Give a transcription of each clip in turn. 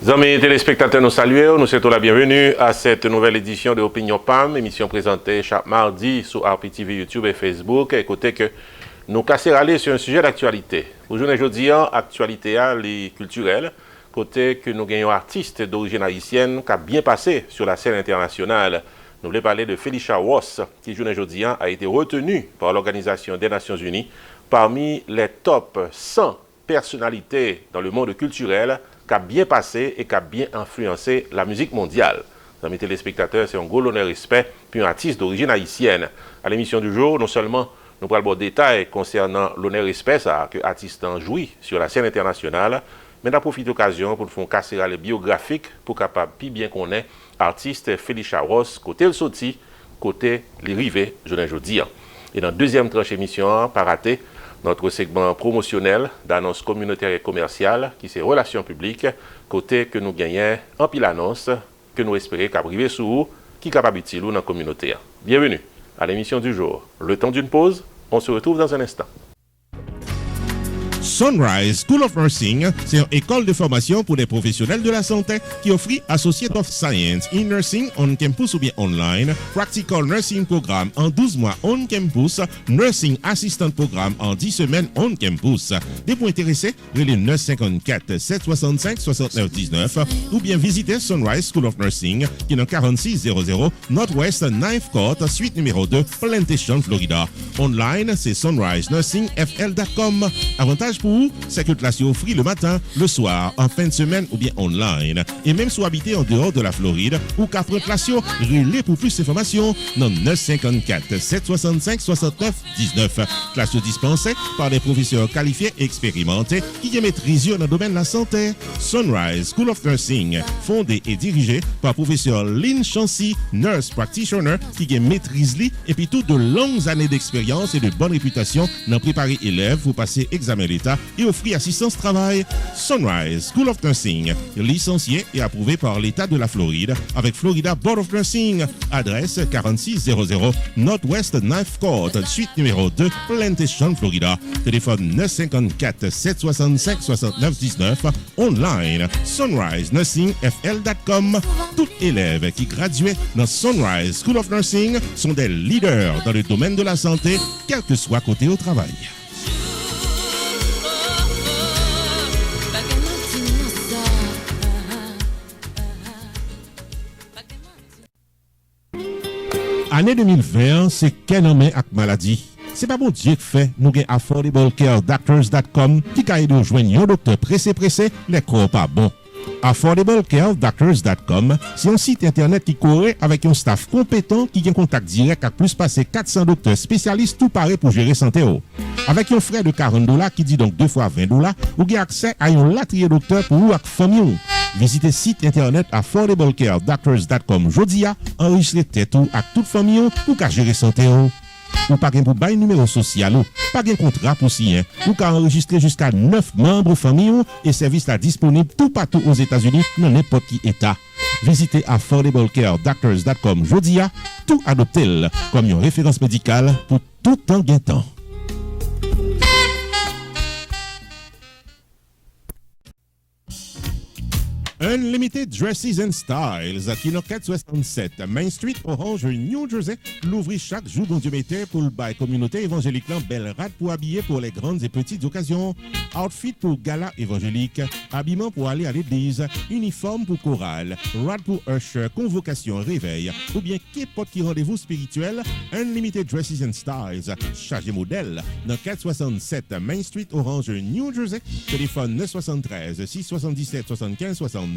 Amis téléspectateurs, nous saluons, nous souhaitons la bienvenue à cette nouvelle édition de Opinion PAM, émission présentée chaque mardi sur RPTV, YouTube et Facebook. Écoutez que nous casser aller sur un sujet d'actualité. Aujourd'hui, actualité culturelle, côté que nous gagnons artistes d'origine haïtienne qui a bien passé sur la scène internationale. Nous voulons parler de Felicia Ross, qui aujourd'hui a été retenue par l'Organisation des Nations Unies parmi les top 100 personnalités dans le monde culturel qui a bien passé et qui a bien influencé la musique mondiale. Amis téléspectateurs, c'est un gros honneur et respect puis un artiste d'origine haïtienne. À l'émission du jour, non seulement nous parlons des détails concernant l'honneur et respect que l'artiste en jouit sur la scène internationale, mais nous profitons de l'occasion pour faire casser les biographiques pour capable plus bien connaître l'artiste Felicia Ross, côté le sorti, côté les rivets, jeudi. Et dans la deuxième tranche émission, pas raté, notre segment promotionnel d'annonces communautaires et commerciales, qui c'est relations publiques, côté que nous gagnons en pile annonce, que nous espérons qu'à priver sur vous, qui est capable d'utiliser dans la communauté. Bienvenue à l'émission du jour. Le temps d'une pause, on se retrouve dans un instant. Sunrise School of Nursing, c'est une école de formation pour les professionnels de la santé qui offre Associate of Science in Nursing on campus ou bien online, Practical Nursing Programme en 12 mois on campus, Nursing Assistant Programme en 10 semaines on campus. Des points intéressés, relais 954 765 69 19 ou bien visitez Sunrise School of Nursing qui est dans 4600 Northwest 9th Court, suite numéro 2, Plantation, Florida. Online, c'est sunrisenursingfl.com. Avantage pour vous, c'est que classe est offerte le matin, le soir, en fin de semaine ou bien online. Et même si vous habitez en dehors de la Floride ou 4 classes, relais pour plus d'informations dans 954 765 69 19. Classe dispensée par des professeurs qualifiés et expérimentés qui maîtrisent dans le domaine de la santé. Sunrise School of Nursing, fondé et dirigé par professeur Lynn Chancy, nurse practitioner qui maîtrise et puis toutes de longues années d'expérience et de bonne réputation dans préparer élèves pour passer examen l'État et offrir assistance travail. Sunrise School of Nursing, licencié et approuvé par l'État de la Floride avec Florida Board of Nursing. Adresse 4600 Northwest 9th Court, suite numéro 2, Plantation, Florida. Téléphone 954 765 69 19. Online, sunrisenursingfl.com. Tout élève qui graduait dans Sunrise School of Nursing sont des leaders dans le domaine de la santé, quel que soit côté au travail. Année 2020, c'est qu'un homme avec maladie. C'est pas bon Dieu qui fait, nous avons AffordableCareDoctors.com qui a aidé à joindre un docteur pressé, les corps pas bon. AffordableCareDoctors.com, c'est un site internet qui correct avec un staff compétent qui a un contact direct avec plus passer 400 docteurs spécialistes tout paré pour gérer santé. Avec un frais de $40 qui dit donc 2 fois $20, vous avez accès à un latrier docteur pour vous avec famille. Visitez le site internet AffordableCareDoctors.com aujourd'hui, enregistrez tête avec toute famille pour gérer santé. Ou pas pour bail numéro social, pas de contrat pour signer, ou qu'à enregistrer jusqu'à 9 membres famille et service là disponible tout partout aux États-Unis dans n'importe qui état. Visitez AffordableCareDoctors.com aujourd'hui, tout adopté comme une référence médicale pour tout temps gain temps. Unlimited Dresses and Styles, qui est 467 Main Street, Orange, New Jersey, l'ouvrit chaque jour bon Dieu mettait pour le bail communauté évangélique belle rate pour habiller pour les grandes et petites occasions, outfit pour gala évangélique, habillement pour aller à l'église, uniforme pour chorale, rad pour usher, convocation, réveil, ou bien qu'importe qui rendez-vous spirituel, Unlimited Dresses and Styles, chargé modèle, dans 467 Main Street, Orange, New Jersey, téléphone 973 677 75 62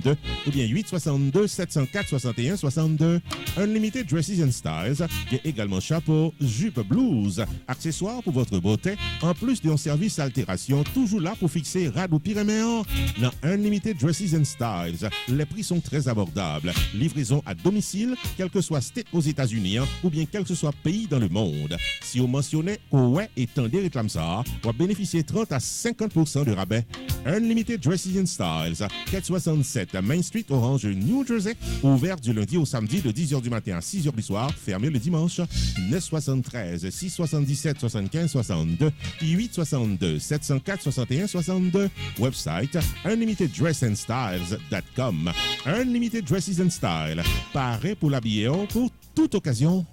ou bien 862 704 61 62. Unlimited Dresses and Styles, qui est également chapeau, jupe blues, accessoires pour votre beauté, en plus d'un service altération, toujours là pour fixer rad ou pyréméen. Dans Unlimited Dresses and Styles, les prix sont très abordables. Livraison à domicile, quel que soit state aux États-Unis ou bien quel que soit pays dans le monde. Si vous mentionnez ouais et tendez réclame ça, vous bénéficiez 30 à 50% de rabais. Unlimited Dresses and Styles, 467 107 Main Street, Orange, New Jersey. Ouvert du lundi au samedi de 10h du matin à 6h du soir. Fermé le dimanche. 973 677 75 62 862 704 61 62. Website unlimitedDressandStyles.com. Unlimited Dresses and Style. Paré pour l'habiller pour toute occasion.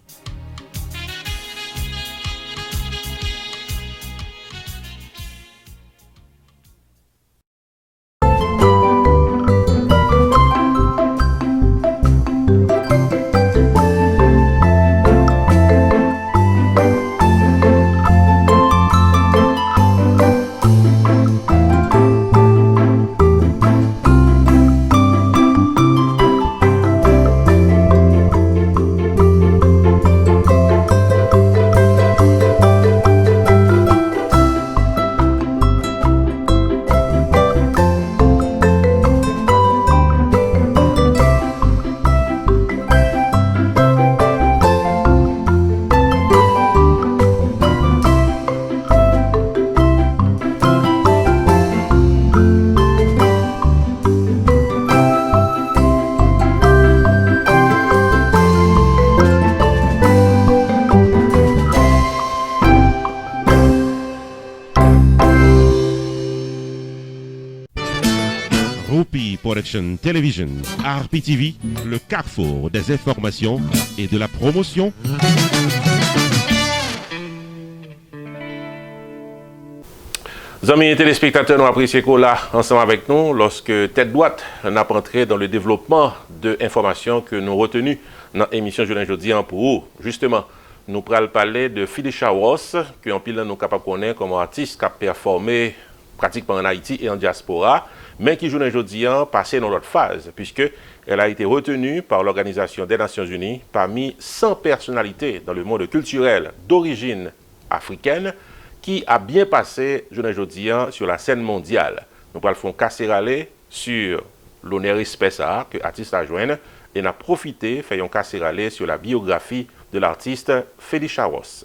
Production Television, RPTV, le carrefour des informations et de la promotion. Amis téléspectateurs, nous apprécions là ensemble avec nous lorsque Tête Droite n'a pas entré dans le développement de informations que nous retenues dans l'émission Journée Jeudi pour vous. Justement, nous pourrons parler de Felicia Ross, que en pile nous sommes capables de connaître comme artiste qui a performé pratiquement en Haïti et en diaspora, mais qui Journée Jeudi passé dans l'autre phase, puisqu'elle a été retenue par l'Organisation des Nations Unies parmi 100 personnalités dans le monde culturel d'origine africaine qui a bien passé Journée Jeudi sur la scène mondiale. Nous allons faire casser aller sur l'honneur respect ça que l'artiste a joint et n'a profité, faisons casser aller sur la biographie de l'artiste Felicia Ross.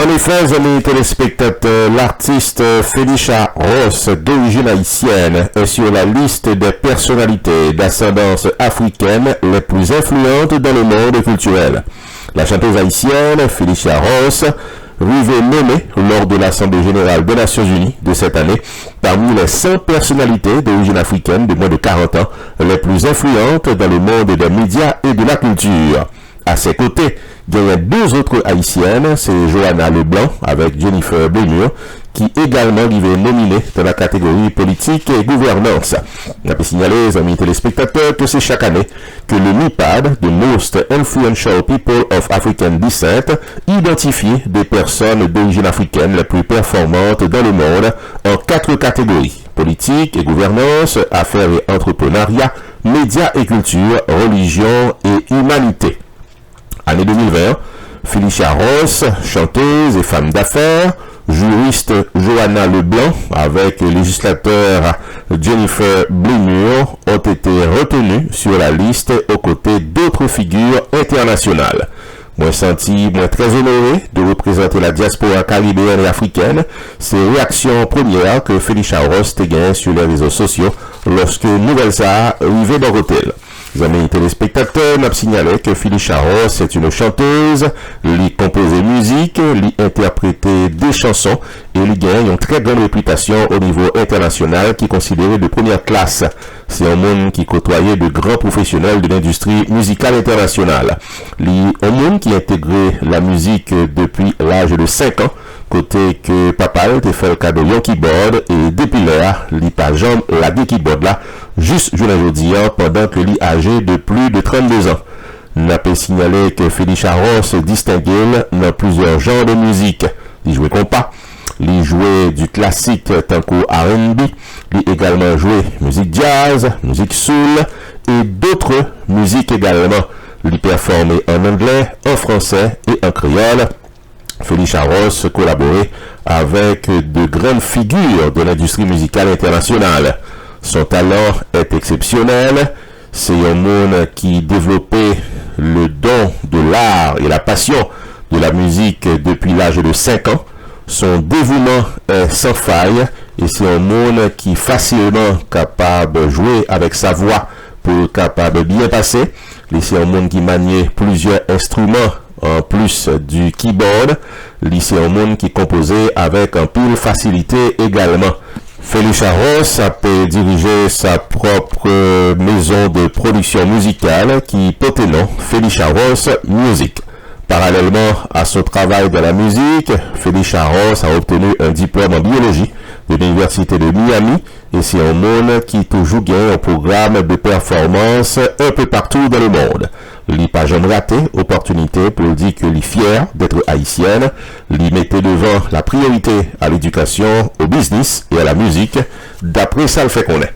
En effet, amis téléspectateurs, l'artiste Felicia Ross, d'origine haïtienne, est sur la liste des personnalités d'ascendance africaine les plus influentes dans le monde culturel. La chanteuse haïtienne Felicia Ross arrivée nommée lors de l'Assemblée générale des Nations Unies de cette année parmi les 100 personnalités d'origine africaine de moins de 40 ans les plus influentes dans le monde des médias et de la culture. À ses côtés, il y a deux autres haïtiennes, c'est Johanna Leblanc avec Jennifer Blemure, qui également est nominée dans la catégorie politique et gouvernance. On a signalé, les amis téléspectateurs, que c'est chaque année que le MIPAD, The Most Influential People of African Descent, identifie des personnes d'origine africaine les plus performantes dans le monde en 4 catégories: politique et gouvernance, affaires et entrepreneuriat, médias et culture, religion et humanité. Année 2020, Felicia Ross, chanteuse et femme d'affaires, juriste Johanna Leblanc avec le législateur Jennifer Blemure ont été retenus sur la liste aux côtés d'autres figures internationales. Moi très honoré de représenter la diaspora caribéenne et africaine. C'est réaction première que Felicia Ross te gagne sur les réseaux sociaux lorsque nouvelle ça arrivait dans l'hôtel. Les amis téléspectateurs, n'a signalé que Felicia Ross est une chanteuse, lui composait musique, lui interprétait des chansons et lui gagne une très grande réputation au niveau international qui est considéré de première classe. C'est un monde qui côtoyait de grands professionnels de l'industrie musicale internationale. Lui, un monde qui a intégré la musique depuis l'âge de 5 ans, côté que papa te fait le cadeau d'un keyboard et depuis là, il pas jamais la keyboard là, juste aujourd'hui pendant que lui âgé de plus de 32 ans. N'a pas signalé que Felicia Ross distinguait dans plusieurs genres de musique. Il jouait compas, il jouait du classique tant qu'au R&B, il également jouait musique jazz, musique soul et d'autres musiques également. Il performait en anglais, en français et en créole. Felicia Ross collaborait avec de grandes figures de l'industrie musicale internationale. Son talent est exceptionnel. C'est un monde qui développait le don de l'art et la passion de la musique depuis l'âge de 5 ans. Son dévouement est sans faille et c'est un monde qui est facilement capable de jouer avec sa voix pour capable bien passer. C'est un monde qui manie plusieurs instruments en plus du keyboard. C'est un monde qui est composé avec un pile facilité également. Felicia Ross a dirigé sa propre maison de production musicale qui porte le nom Felicia Ross Music. Parallèlement à son travail dans la musique, Felicia Ross a obtenu un diplôme en biologie de l'Université de Miami et c'est un monde qui toujours gagne un programme de performance un peu partout dans le monde. Il n'a pas jamais raté opportunité pour dire qu'il est fier d'être haïtienne. Il mettait devant la priorité à l'éducation, au business et à la musique. D'après ça, le fait qu'on est.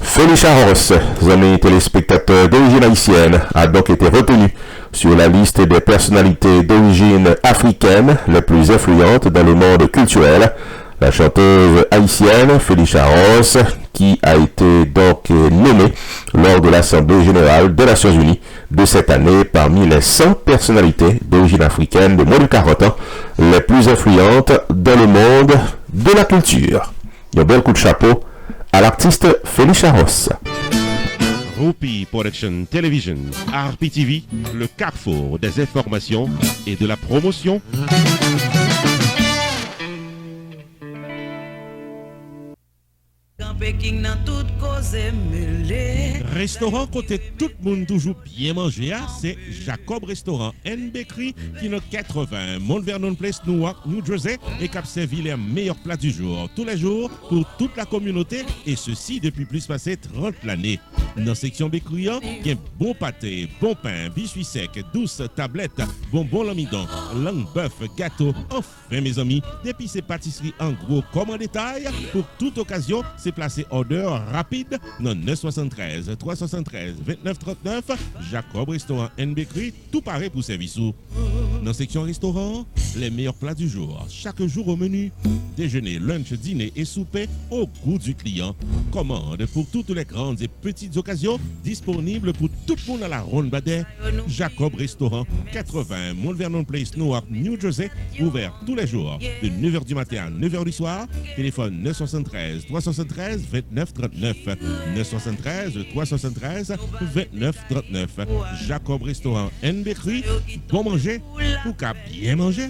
Felicia Ross, amis téléspectateurs d'origine haïtienne, a donc été retenue sur la liste des personnalités d'origine africaine les plus influentes dans le monde culturel. La chanteuse haïtienne Felicia Ross, qui a été donc nommée lors de l'Assemblée générale des Nations Unies de cette année parmi les 100 personnalités d'origine africaine de moins de 40 ans les plus influentes dans le monde de la culture. Un bel coup de chapeau à l'artiste Felicia Ross. Rupi Production Television, RPTV, le carrefour des informations et de la promotion. Restaurant côté tout le monde toujours bien manger, c'est Jacob Restaurant and Bakery qui est 80 Mount Vernon Place, Newark, New Jersey et qui a servi les meilleurs plats du jour, tous les jours pour toute la communauté et ceci depuis plus passé 30 l'année. Dans la section bakery, il y a bon pâté, bon pain, biscuits secs, douces tablettes, bonbons l'amidon, langue bœuf, gâteau. Enfin mes amis, depuis ces pâtisseries en gros comme en détail, pour toute occasion, c'est placé order rapide dans 973 373 2939 Jacob Restaurant and Bakery, tout pareil pour service. Dans la section restaurant, les meilleurs plats du jour, chaque jour au menu, déjeuner, lunch, dîner et souper au goût du client. Commande pour toutes les grandes et petites occasions, disponibles pour tout le monde à la ronde Badet. Jacob Restaurant, 80 Mount Vernon Place, Newark, New Jersey, ouvert tous les jours de 9h du matin à 9h du soir. Téléphone 973 373 2939 973 373 2939 Jacob Restaurant and Bakery, bon manger ou qu'à bien manger.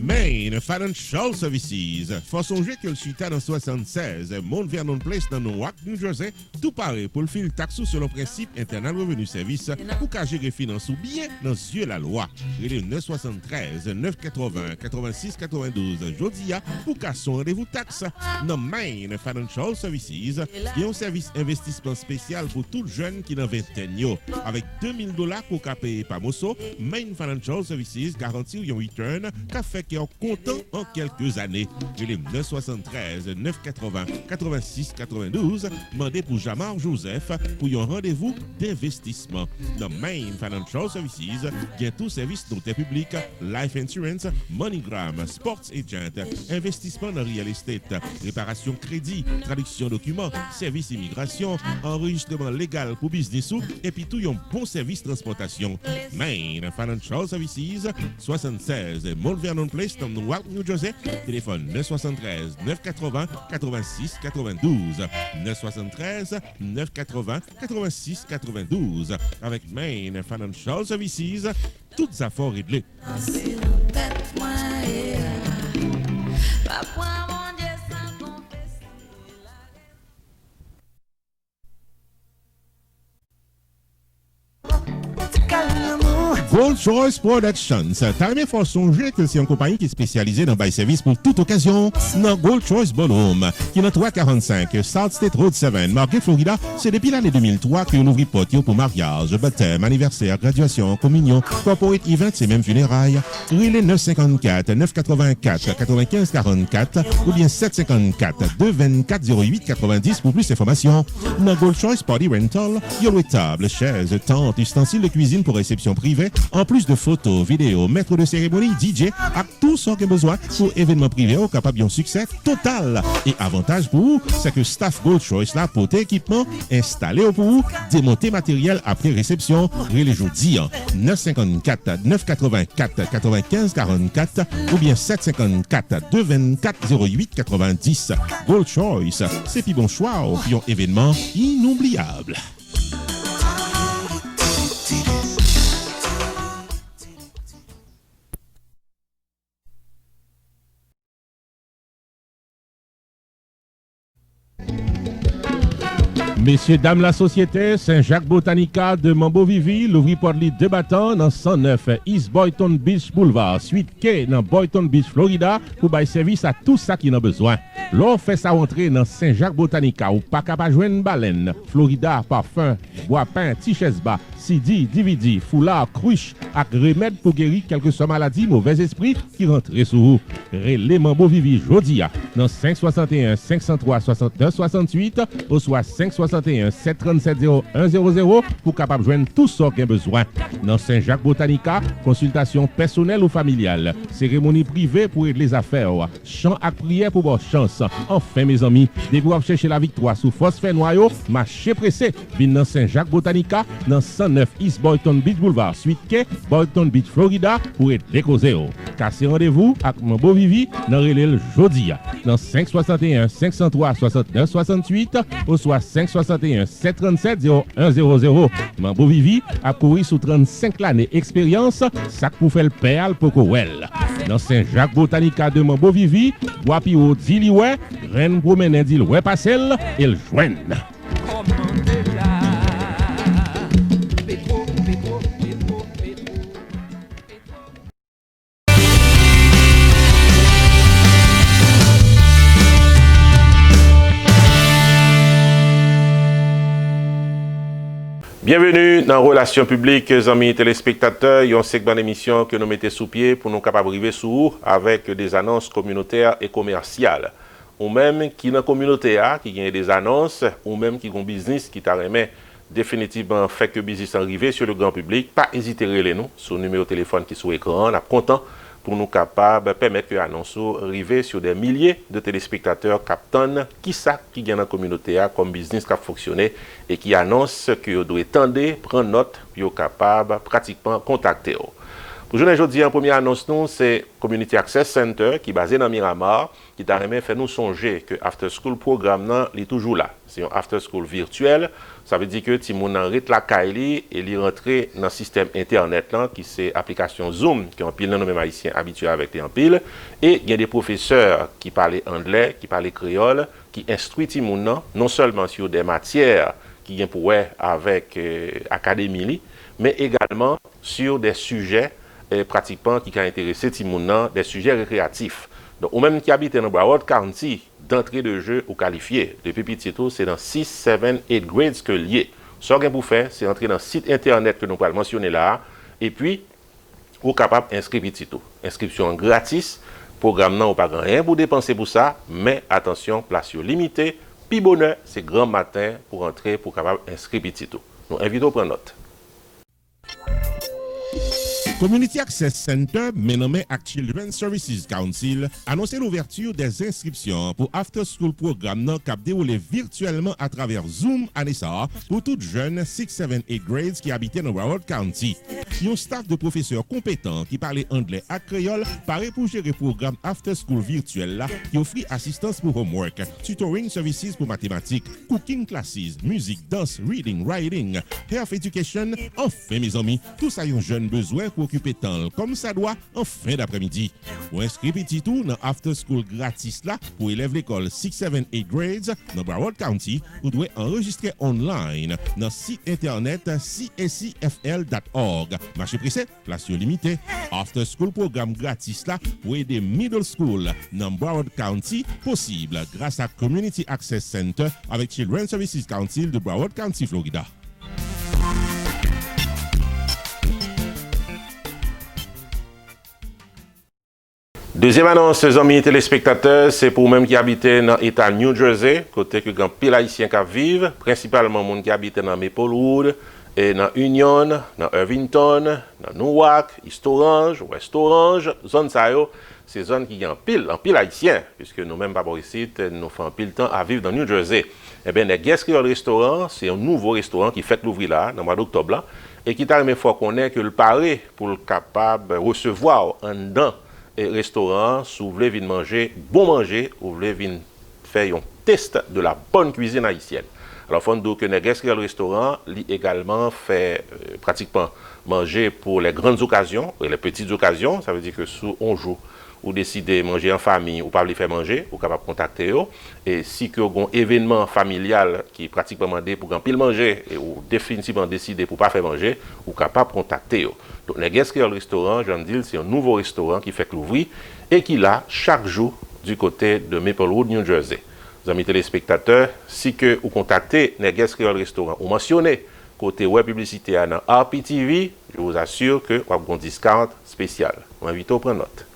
Main Financial Services. Faut songer que le suite dans 76, Mount Vernon Place dans Newark, New Jersey, tout pareil pour le fil taxe sur le principe Internal Revenue Service pour qu'à gérer finance ou bien dans yeux la loi. Il est 973 980 86 92 Jodia pour qu'à son rendez-vous taxe. Dans Main Financial Services, il y a un service investissement spécial pour tout jeune qui n'a 20 ans. Avec $2000 pour qu'à payer par Mosso, Main Financial Services garantit un return qu'a fait en comptant en quelques années. Il est 973 980 86 92. Mandé pour Jamar Joseph pour un rendez-vous d'investissement. Dans Main Financial Services, il y a tout service d'hôtel public, life insurance, MoneyGram, sports agent, investissement dans real estate, réparation crédit, traduction documents, service immigration, enregistrement légal pour business et puis tout un bon service transportation. Main Financial Services, 76 Mount Vernon Place, dans Newark, New Jersey. Téléphone 973 980 86 92 973 980 86 92. Avec Main Financial Services, toutes affaires réglées. Gold Choice Productions. T'as aimé faut songer que c'est une compagnie qui est spécialisée dans bail service pour toute occasion. Dans Gold Choice Bonhomme, qui est dans 345 South State Road 7, Margate, Florida. C'est depuis l'année 2003 qu'on ouvre porte pour mariage, baptême, anniversaire, graduation, communion, corporate event et même funérailles. Relais 954 984 95 44 ou bien 754 224 08 90 pour plus d'informations. Dans Gold Choice Party Rental, il y a table, chaises, tentes, ustensiles de cuisine pour réception privée, En plus de photos, vidéos, maître de cérémonie, DJ, à tout ce qu'on a besoin pour événements privés capable d'un succès total. Et avantage pour vous, c'est que Staff Gold Choice là pour équipement installé pour vous, démonter matériel après réception, les jeudi 954 984 95 44 ou bien 754 224 08 90. Gold Choice, c'est puis bon choix au pion événement inoubliable. Messieurs, dames, la société Saint-Jacques Botanica de Mambo-Vivi, l'ouvri pour les débattants dans 109 East Boynton Beach Boulevard, suite K dans Boynton Beach, Florida, pour bailler service à tout ça qui en a besoin. L'on fait sa rentrée dans Saint-Jacques Botanica ou pas capable joindre baleine, Florida, parfum, bois peint, tichesba, CD, DVD, foulard, cruche, avec remède pour guérir quelques maladies, mauvais esprits qui rentrent sous vous. Relais Mambo-Vivi Jodia dans 561 503 69 68 ou soit 561 737 0100 pour capable joindre tout ce qu'il a besoin. Dans Saint-Jacques Botanica, consultation personnelle ou familiale, cérémonie privée pour aider les affaires, chant à prière pour bonne chance. Enfin mes amis, dès que vous chercher la victoire sous phosphore noyau, marché pressé, vin dans Saint-Jacques Botanica, dans 109 East Boynton Beach Boulevard, suite K, Boynton Beach, Florida, pour être décausé. Cassez rendez-vous avec mon beau Vivi dans Relais Jodia, dans 561 503 69 68 ou soit 561 737 0100. Mambo Vivi a couru sous 35 années expérience, ça pour faire le perle pour Kowel. Dans Saint-Jacques Botanica de Mambo Vivi, bois pio dilioué, reine promène d'il ouais passel et le joigne. Bienvenue dans Relations publiques, amis téléspectateurs. Il y a un segment d'émission que nous mettons sous pied pour nous capables d'arriver sous avec des annonces communautaires et commerciales. Ou même qui dans la communauté qui gagne des annonces, ou même qui ont un business qui t'a remis définitivement fait que business arrivé sur le grand public. Pas hésiter à les nous sur le numéro de téléphone qui est sur l'écran. On est content pour nous capables de permettre que l'annonce arrive sur des milliers de téléspectateurs captant qui ça qui gagne dans la communauté comme business qui a fonctionné et qui annonce que vous devez tendre, prendre note, pour capable pratiquement contacter. Pour aujourd'hui, en première annonce, c'est Community Access Center qui est basé dans Miramar, qui t'a remis fait nous songer que After School programme est toujours là. C'est un After School virtuel. Ça veut dire que si on arrête la Kylie et il rentre dans le système Internet, là, qui c'est l'application Zoom, qui est en pile dans nos mêmes haïtiens habitués avec les en pile. Et il y a des professeurs qui parlent anglais, qui parlent créole, qui instruisent les gens non seulement sur des matières qui viennent pour avec l'académie, mais également sur des sujets pratiquement qui ont intéressé les gens, des sujets récréatifs. Donc, ou même qui habitent dans Broward County, d'entrée de jeu ou qualifié. Depuis petit tout, c'est dans 6, 7, 8 grades que lié. Ce qu'on peut faire, c'est entrer dans le site internet que nous allons mentionner là, et puis, vous êtes capable d'inscrire petit tout. Inscription gratis, programme non, pas rien pour dépenser pour ça, mais attention, place limitée, puis bonheur, c'est grand matin pour entrer, pour capable d'inscrire petit tout. Nous invitons à prendre note. Community Access Center, nommé à Children's Services Council, annoncé l'ouverture des inscriptions pour After School Programme qui a déroulé virtuellement à travers Zoom à Nessa pour toutes jeunes 6, 7, 8 grades qui habitaient dans Broward County. Un staff de professeurs compétents qui parlaient anglais et créole paraît pour gérer le programme After School virtuel là, qui offre assistance pour homework, tutoring services pour mathématiques, cooking classes, musique, danse, reading, writing, health education. Enfin mes amis, tout ça a un jeune besoin pour occuper temps comme ça doit en fin d'après-midi. Pour inscrire petit tout dans After School gratis là pour élèves l'école 6, 7, 8 grades dans Broward County, vous devez enregistrer online dans le site internet cscfl.org. Marché pressé, place limitée. After School programme gratis là pour aider middle school dans Broward County possible grâce à Community Access Center avec Children's Services Council de Broward County, Florida. Deuxième annonce, amis téléspectateurs, c'est pour même qui habitent dans l'État New Jersey, côté que grand pile haïtien qui vivent, principalement les gens qui habitent dans Maplewood et dans Union, dans Irvington, dans Newark, East Orange, West Orange, zone ça yo, c'est zone qui en pile haïtien, puisque nous-mêmes pas ici, nous faisons pile temps à vivre dans New Jersey. Eh bien, les Guest Creole Restaurant, c'est un nouveau restaurant qui fait l'ouvrir là, dans le mois d'octobre là, et qui t'a même fois qu'on est que le paré pour le capable recevoir en dedans et restaurant, si vous voulez venir manger, bon manger, ou vous voulez venir faire un test de la bonne cuisine haïtienne. Alors, il faut dire que Guest Creole Restaurant, lui également fait pratiquement manger pour les grandes occasions et les petites occasions. Ça veut dire que si on joue ou décider de manger en famille ou pas les faire manger, ou capable de contacter eux. Et si vous avez un événement familial qui est pratiquement demandé pour pile manger et ou définitivement décider pour pas faire manger, ou capable de contacter eux. Donc, les Guest Creole Restaurant, je dis, c'est un nouveau restaurant qui fait l'ouvrir et qui l'a chaque jour du côté de Maplewood, New Jersey. Amis téléspectateurs, si que vous contactez les Guest Creole Restaurant ou mentionnez côté web publicité dans RPTV, je vous assure que vous avez un discount spécial. Je vous invite à prendre note.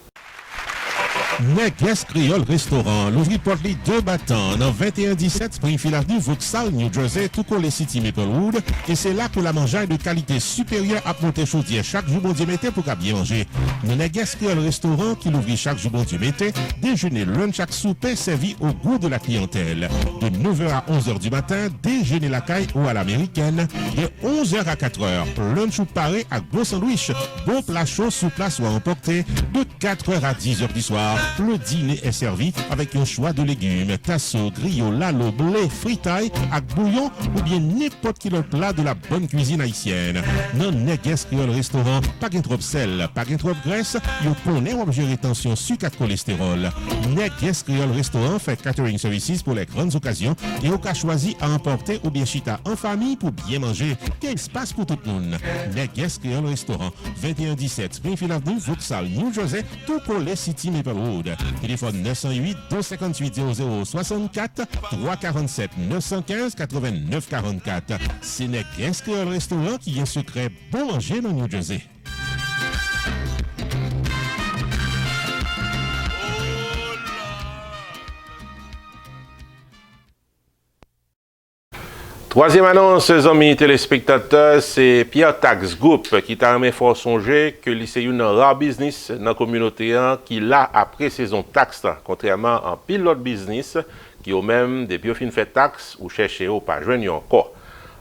Guest Creole Restaurant, l'ouvrir porte 2 battants dans 2117 Springfield Avenue, Vauxhall, New Jersey, tout collé City Maplewood. Et c'est là que la mangeaille de qualité supérieure à monter chaudière chaque jour bon Dieu mettez pour qu'à bien manger. Nous Guest Creole Restaurant qui l'ouvrit chaque jour bon Dieu mettez, déjeuner, lunch, chaque souper servi au goût de la clientèle. De 9h à 11h du matin, déjeuner la caille ou à l'américaine. De 11h à 4h, lunch ou paré à gros sandwich, bon plat chaud sous place ou à emporter. De 4h à 10h du soir, le dîner est servi avec un choix de légumes, tasso, griot, lalo, blé, fritaille, avec bouillon ou bien n'importe quel autre plat de la bonne cuisine haïtienne. Non, Guest Creole Restaurant, pas gain trop sel, pas gain trop graisse, yo connaît ou gérer tension sucre et cholestérol. Guest Creole Restaurant fait catering services pour les grandes occasions et au cas choisi à emporter ou bien chita en famille pour bien manger. Quel espace pour tout le monde. Guest Creole Restaurant, 2117 Springfield Avenue, Vauxhall, New Jersey, tout collé City Maplewood. Téléphone 908 258 0064 347 915 89 44. C'est Guest Creole Restaurant qui est un secret bon manger dans New Jersey. Troisième annonce, amis téléspectateurs, c'est Pierre Tax Group qui t'a remis fort songer que c'est une rare business dans la communauté qui là après saison taxe, contrairement à pilote business qui au même depuis au fin fait taxe ou chercher au pas joindre encore.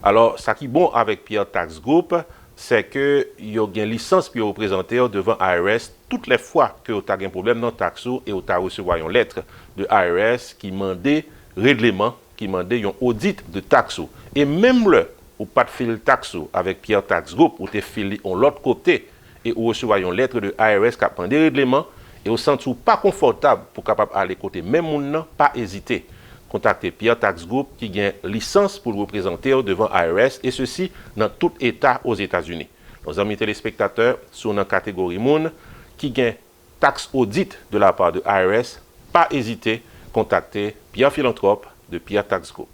Alors, ça qui est bon avec Pierre Tax Group, c'est que il y a une licence pour représenter devant IRS toutes les fois que vous avez un problème dans taxe et vous avez reçu une lettre de IRS qui demande règlement, qui demande un audit de taxe. Et même le ou pas de fil taxe avec Pierre Tax Group ou te fili on l'autre côté et ou recevoir une lettre de IRS qui prend des règlements et vous sentez pas confortable pour capable aller côté même monde pas hésiter. Contactez Pierre Tax Group qui gagne licence pour le représenter devant IRS et ceci dans tout État aux États-Unis. Nos amis téléspectateurs sont dans la catégorie monde qui gagne taxe audit de la part de IRS, pas hésiter, contactez Pierre Philanthrope de Pierre Tax Group.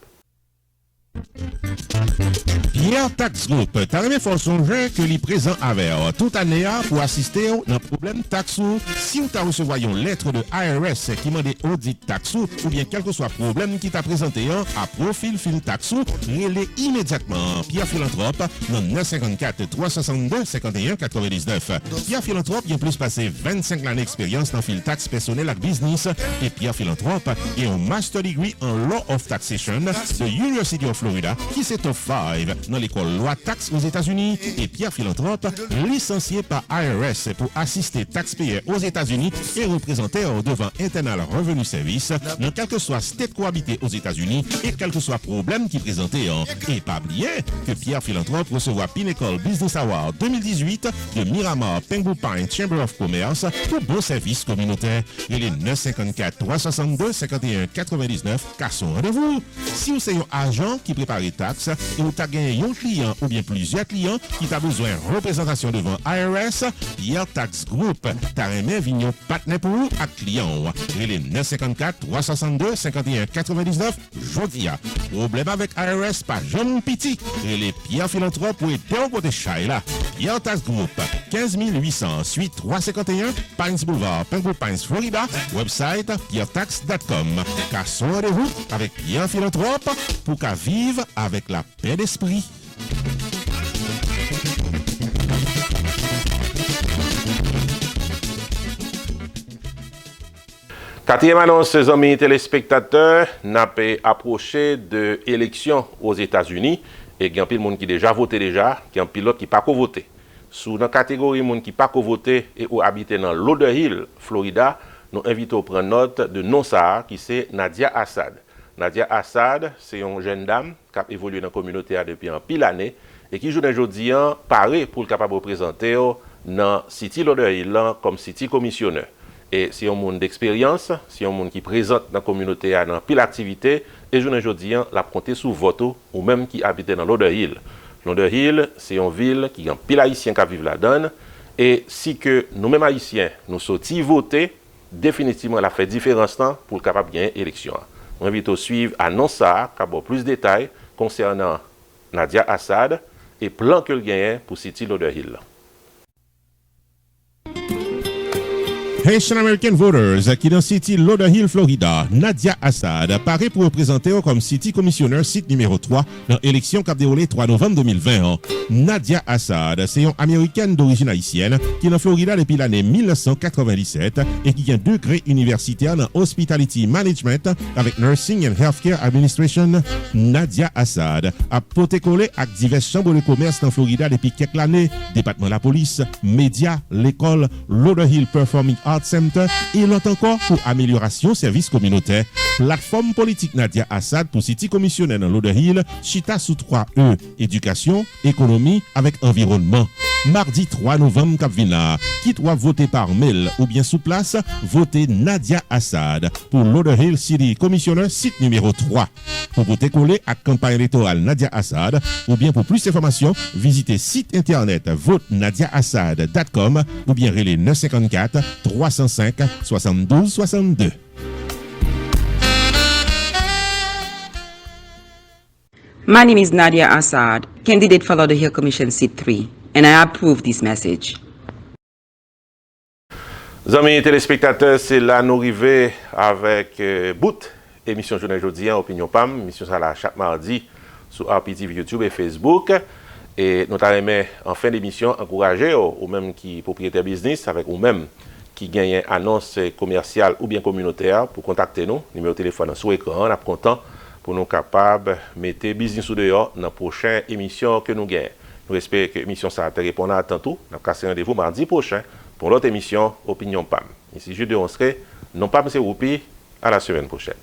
Pierre Tax Group, t'as remis fort songer que les présents avec toute année pour assister à un problème taxe. Si vous avez reçu une lettre de IRS qui demande audit taxe ou bien quel que soit le problème qui t'a présenté à profil fil taxe, relais immédiatement Pierre Philanthrope dans 954 362 51 99. Pierre Philanthrope a plus passé 25 ans d'expérience dans fil taxe personnel et business et Pierre Philanthrope est un master degree en Law of Taxation de University of Florida qui s'est top 5 dans l'école loi taxe aux États-Unis et Pierre Philanthrope, licencié par IRS pour assister taxpayers aux États-Unis et représenter devant Internal Revenue Service dans quel que soit state cohabité aux États-Unis et quel que soit problème qui présentait. Et pas oublier que Pierre Philanthrope recevra Pinnacle Business Award 2018 de Miramar Pembroke Pines Chamber of Commerce pour bon service communautaire. Et les 954 362 51 99 car son rendez-vous. Si vous êtes un agent qui prépare les taxes et vous avez gagné un client ou bien plusieurs clients qui t'a besoin de représentation devant IRS, Pierre Tax Group, t'as remis vignon partenaire pour vous à client. Et les 954 362 51 99 jodia. Problème avec IRS, pas jeune petit. Et les Pierre Philanthrope pour aider au côté chat là. Pierre Tax Group, 15 800 suite 351 Pines Boulevard, Pembroke Pines, Florida. Website pierretax.com. Car son rendez-vous avec Pierre Philanthrope pour qu'à vivre avec la paix d'esprit. Quatrième annonce, amis téléspectateurs, n'a pas approché de l'élection aux États-Unis et il y a un pile monde qui déjà voté déjà, il y a un pilote qui pas voté. Sous la catégorie monde qui pas voté et ou habité dans Lauderhill, Florida, nous invitons à prendre note de non ça qui c'est Nadia Assad. Nadia Assad, c'est une jeune dame qui a évolué dans la communauté depuis un pile d'années et qui joue aujourd'hui paré pour le capable de représenter dans City Lauderhill comme City Commissioner. Et c'est un monde d'expérience, c'est un monde qui présente dans la communauté dans pile d'activités et aujourd'hui la compter sous vote ou même qui habite dans Lauderhill. Lauderhill, c'est une ville qui a pile haïtien qui vivent là-dedans et si que nous-mêmes haïtiens nous sortis voter, définitivement la fait différence pour le capable de gagner l'élection. On invite à suivre annonce ça qui a plus de détails concernant Nadia Assad et plan que le gagne pour City Lauderhill. Haitian American voters qui dans City Lauderhill, Florida, Nadia Assad apparaît pour représenter comme City Commissioner site numéro 3 dans l'élection qui a déroulé 3 novembre 2020. Nadia Assad, c'est une américaine d'origine haïtienne qui est en Florida depuis l'année 1997 et qui a un degré universitaire dans Hospitality Management avec Nursing and Healthcare Administration. Nadia Assad a porté collé avec diverses chambres de commerce en Florida depuis quelques années, département de la police, médias, l'école, Lauderhill Performing Arts Center et l'autre encore pour amélioration services communautaires. Plateforme politique Nadia Assad pour City Commissioner dans Lauderhill, chita sous 3E, éducation, économie avec environnement. Mardi 3 novembre Capvina, qui doit voter par mail ou bien sous place, votez Nadia Assad pour Lauderhill City Commissioner site numéro 3. Pour voter collé à campagne électorale Nadia Assad ou bien pour plus d'informations, visitez site internet votenadiaassad.com ou bien relais 954 305 72 62. My name is Nadia Assad, candidate for Lauderhill Commission Seat 3, and I approve this message. Amis téléspectateurs, c'est là nous arrivons avec bout émission journée aujourd'hui Opinion PAM, émission ça là chaque mardi sur RPTV YouTube et Facebook et nous t'aimerais en fin d'émission encourager ou même qui propriétaire business avec ou même qui gagne annonce commerciale ou bien communautaire pour contacter nous, numéro de téléphone sur écran, on a content pour nous capables de mettre business ou dehors dans la prochaine émission que nous gagnons. Nous espérons que l'émission ça te répondra tantôt. Nous avons rendez-vous mardi prochain pour l'autre émission Opinion PAM. Ici Jude Onsré, non pas M. Roupi, à la semaine prochaine.